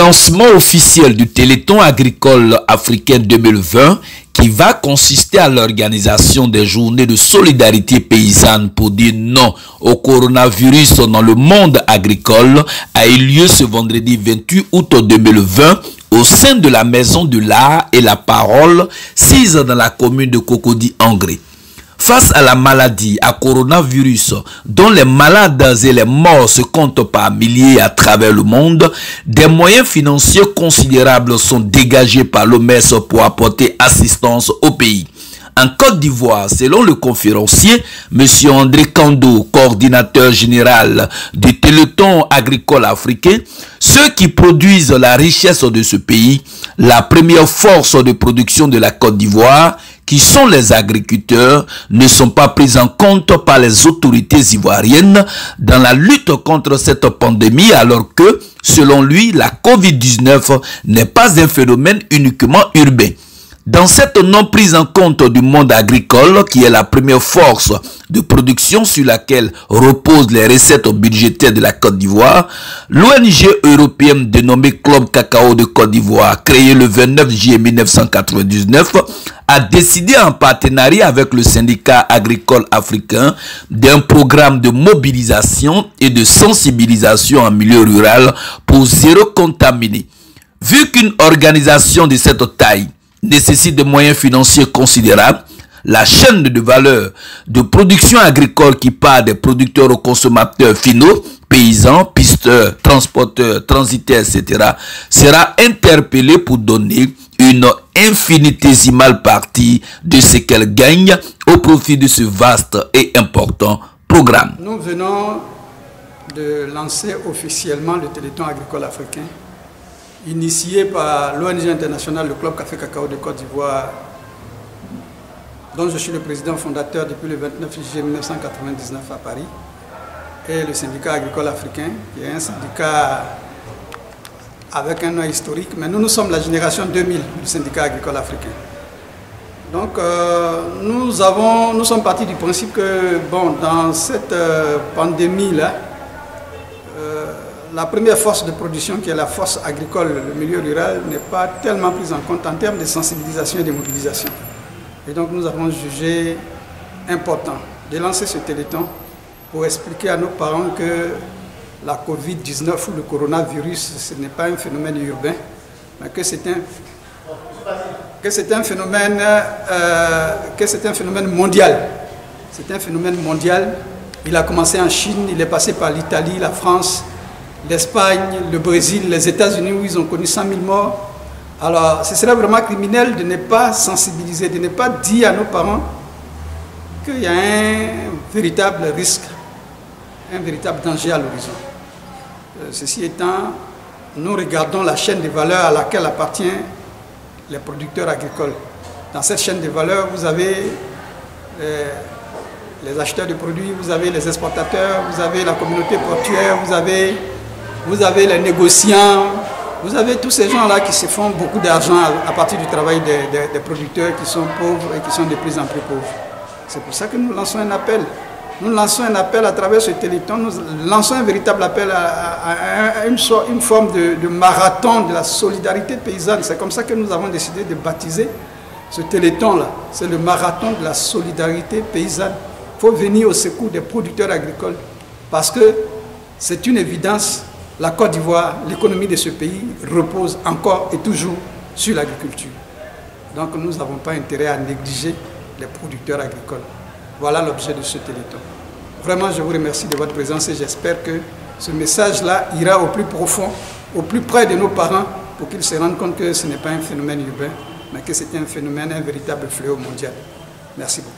lancement officiel du Téléthon agricole africain 2020 qui va consister à l'organisation des journées de solidarité paysanne pour dire non au coronavirus dans le monde agricole a eu lieu ce vendredi 28 août 2020 au sein de la Maison de l'Art et la Parole, sise dans la commune de Cocody-Angré. Face à la maladie à coronavirus, dont les malades et les morts se comptent par milliers à travers le monde, des moyens financiers considérables sont dégagés par l'OMS pour apporter assistance au pays. En Côte d'Ivoire, selon le conférencier, M. André Kando, coordinateur général du Téléthon agricole africain, ceux qui produisent la richesse de ce pays, la première force de production de la Côte d'Ivoire, qui sont les agriculteurs, ne sont pas pris en compte par les autorités ivoiriennes dans la lutte contre cette pandémie, alors que, selon lui, la COVID-19 n'est pas un phénomène uniquement urbain. Dans cette non-prise en compte du monde agricole, qui est la première force de production sur laquelle reposent les recettes budgétaires de la Côte d'Ivoire, l'ONG européenne dénommée Club Cacao de Côte d'Ivoire, créée le 29 juillet 1999, a décidé en partenariat avec le syndicat agricole africain d'un programme de mobilisation et de sensibilisation en milieu rural pour zéro contaminé. Vu qu'une organisation de cette taille nécessite des moyens financiers considérables, la chaîne de valeur de production agricole qui part des producteurs aux consommateurs finaux, paysans, pisteurs, transporteurs, transitaires, etc., sera interpellée pour donner une infinitésimale partie de ce qu'elle gagne au profit de ce vaste et important programme. Nous venons de lancer officiellement le Téléthon agricole africain, initié par l'ONG internationale, le Club Café Cacao de Côte d'Ivoire, dont je suis le président fondateur depuis le 29 juillet 1999 à Paris, et le syndicat agricole africain, qui est un syndicat avec un nom historique, mais nous sommes la génération 2000 du syndicat agricole africain. Donc nous sommes partis du principe que, bon, dans cette pandémie-là, la première force de production, qui est la force agricole, le milieu rural, n'est pas tellement prise en compte en termes de sensibilisation et de mobilisation. Et donc nous avons jugé important de lancer ce téléthon pour expliquer à nos parents que la COVID-19 ou le coronavirus, ce n'est pas un phénomène urbain, mais que c'est un phénomène mondial. C'est un phénomène mondial. Il a commencé en Chine, il est passé par l'Italie, la France, l'Espagne, le Brésil, les États-Unis, où ils ont connu 100 000 morts. Alors, ce serait vraiment criminel de ne pas sensibiliser, de ne pas dire à nos parents qu'il y a un véritable risque, un véritable danger à l'horizon. Ceci étant, nous regardons la chaîne de valeur à laquelle appartiennent les producteurs agricoles. Dans cette chaîne de valeur, vous avez les acheteurs de produits, vous avez les exportateurs, vous avez la communauté portuaire, vous avez les négociants, vous avez tous ces gens-là qui se font beaucoup d'argent à partir du travail des producteurs qui sont pauvres et qui sont de plus en plus pauvres. C'est pour ça que nous lançons un appel. Nous lançons un appel à travers ce téléthon, nous lançons un véritable appel à une forme de marathon de la solidarité paysanne. C'est comme ça que nous avons décidé de baptiser ce téléthon-là. C'est le marathon de la solidarité paysanne. Il faut venir au secours des producteurs agricoles parce que c'est une évidence. La Côte d'Ivoire, l'économie de ce pays repose encore et toujours sur l'agriculture. Donc nous n'avons pas intérêt à négliger les producteurs agricoles. Voilà l'objet de ce téléthon. Vraiment, je vous remercie de votre présence et j'espère que ce message-là ira au plus profond, au plus près de nos parents pour qu'ils se rendent compte que ce n'est pas un phénomène urbain, mais que c'est un phénomène, un véritable fléau mondial. Merci beaucoup.